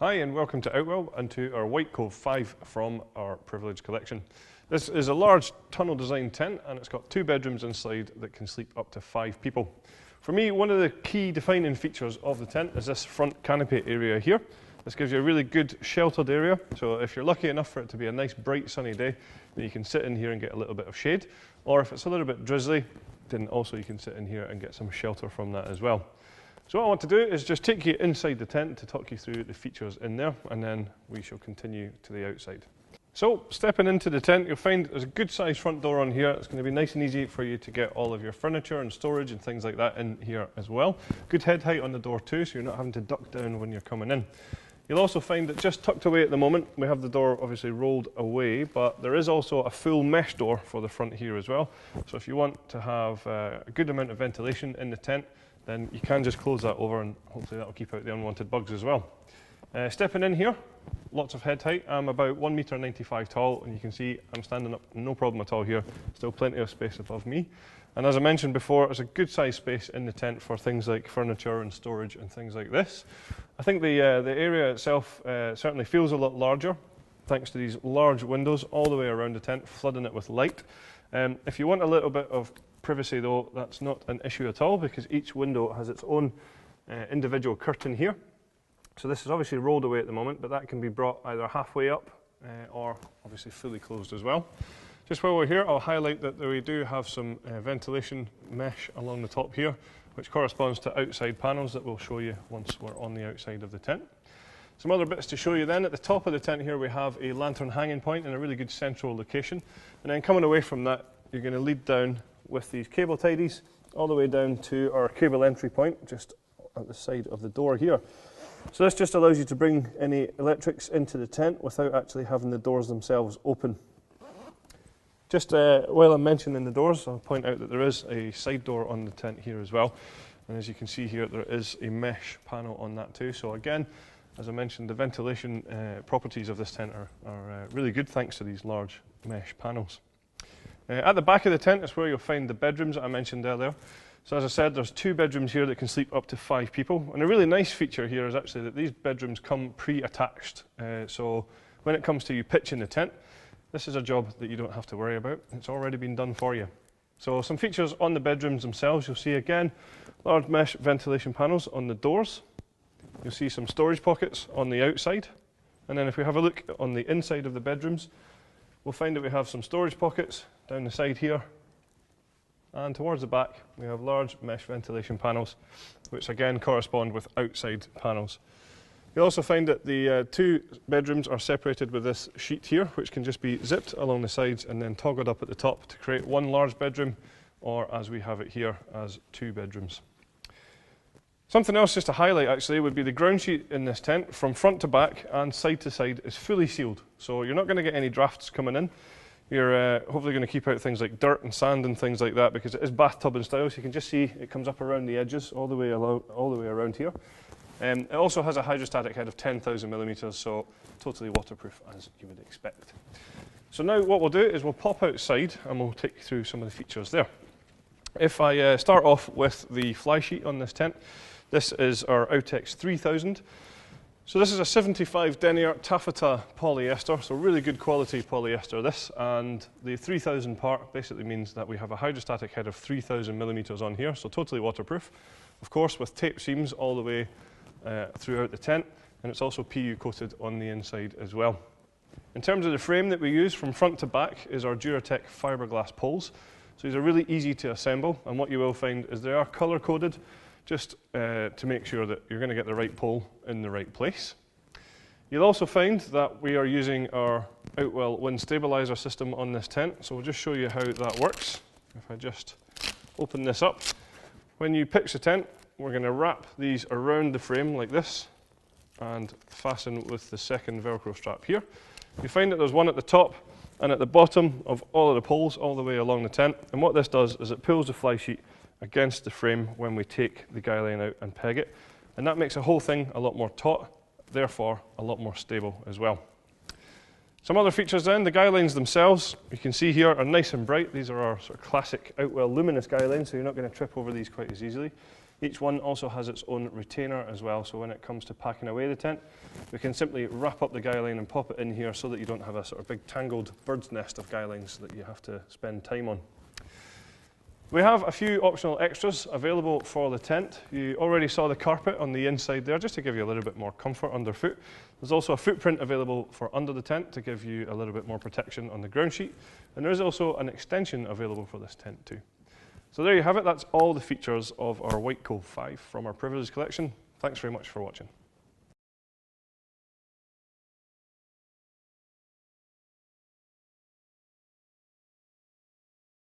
Hi and welcome to Outwell and to our Whitecove 5 from our Privilege collection. This is a large tunnel design tent and it's got 2 bedrooms inside that can sleep up to 5 people. For me, one of the key defining features of the tent is this front canopy area here. This gives you a really good sheltered area, so if you're lucky enough for it to be a nice bright sunny day, then you can sit in here and get a little bit of shade, or if it's a little bit drizzly, then also you can sit in here and get some shelter from that as well. So what I want to do is just take you inside the tent to talk you through the features in there, and then we shall continue to the outside. So stepping into the tent, you'll find there's a good sized front door on here. It's going to be nice and easy for you to get all of your furniture and storage and things like that in here as well. Good head height on the door too, so you're not having to duck down when you're coming in. You'll also find that just tucked away at the moment, we have the door obviously rolled away, but there is also a full mesh door for the front here as well. So if you want to have a good amount of ventilation in the tent, then you can just close that over and hopefully that will keep out the unwanted bugs as well. Stepping in here, lots of head height. I'm about 1.95 meters tall, and you can see I'm standing up no problem at all here. Still plenty of space above me. And as I mentioned before, there's a good sized space in the tent for things like furniture and storage and things like this. I think the area itself certainly feels a lot larger thanks to these large windows all the way around the tent, flooding it with light. If you want a little bit of privacy though, that's not an issue at all because each window has its own individual curtain here. So this is obviously rolled away at the moment, but that can be brought either halfway up or obviously fully closed as well. Just while we're here, I'll highlight that we do have some ventilation mesh along the top here, which corresponds to outside panels that we'll show you once we're on the outside of the tent. Some other bits to show you then. At the top of the tent here we have a lantern hanging point in a really good central location, and then coming away from that you're going to lead down with these cable tidies all the way down to our cable entry point just at the side of the door here. So this just allows you to bring any electrics into the tent without actually having the doors themselves open. Just while I'm mentioning the doors, I'll point out that there is a side door on the tent here as well, and as you can see here there is a mesh panel on that too. So again, as I mentioned, the ventilation properties of this tent are really good thanks to these large mesh panels. At the back of the tent is where you'll find the bedrooms that I mentioned earlier. So as I said, there's 2 bedrooms here that can sleep up to 5 people. And a really nice feature here is actually that these bedrooms come pre-attached. So when it comes to you pitching the tent, this is a job that you don't have to worry about. It's already been done for you. So some features on the bedrooms themselves, you'll see again, large mesh ventilation panels on the doors. You'll see some storage pockets on the outside. And then if we have a look on the inside of the bedrooms, we'll find that we have some storage pockets down the side here, and towards the back we have large mesh ventilation panels which again correspond with outside panels. You'll also find that the 2 bedrooms are separated with this sheet here which can just be zipped along the sides and then toggled up at the top to create one large bedroom, or as we have it here as 2 bedrooms. Something else just to highlight actually would be the ground sheet in this tent from front to back and side to side is fully sealed, so you're not going to get any drafts coming in. You're hopefully going to keep out things like dirt and sand and things like that because it is bathtub in style, so you can just see it comes up around the edges all the way around here. It also has a hydrostatic head of 10,000 millimeters, so totally waterproof as you would expect. So now what we'll do is we'll pop outside and we'll take you through some of the features there. If I start off with the fly sheet on this tent, this is our Outex 3000. So this is a 75 denier taffeta polyester, so really good quality polyester this, and the 3000 part basically means that we have a hydrostatic head of 3000 millimeters on here, so totally waterproof. Of course with tape seams all the way throughout the tent, and it's also PU coated on the inside as well. In terms of the frame that we use from front to back is our Duratec fiberglass poles. So these are really easy to assemble, and what you will find is they are colour coded just to make sure that you're going to get the right pole in the right place. You'll also find that we are using our Outwell wind stabilizer system on this tent, so we'll just show you how that works. If I just open this up, when you pitch the tent, we're going to wrap these around the frame like this and fasten with the second Velcro strap here. You find that there's one at the top and at the bottom of all of the poles all the way along the tent, and what this does is it pulls the fly sheet against the frame when we take the guy line out and peg it, and that makes the whole thing a lot more taut, therefore a lot more stable as well. Some other features then, the guy lines themselves, you can see here, are nice and bright. These are our sort of classic Outwell luminous guy lines, so you're not going to trip over these quite as easily. Each one also has its own retainer as well, so when it comes to packing away the tent, we can simply wrap up the guy line and pop it in here so that you don't have a sort of big tangled bird's nest of guy lines that you have to spend time on. We have a few optional extras available for the tent. You already saw the carpet on the inside there, just to give you a little bit more comfort underfoot. There's also a footprint available for under the tent to give you a little bit more protection on the ground sheet. And there is also an extension available for this tent too. So there you have it. That's all the features of our Whitecove 5 from our Privilege collection. Thanks very much for watching.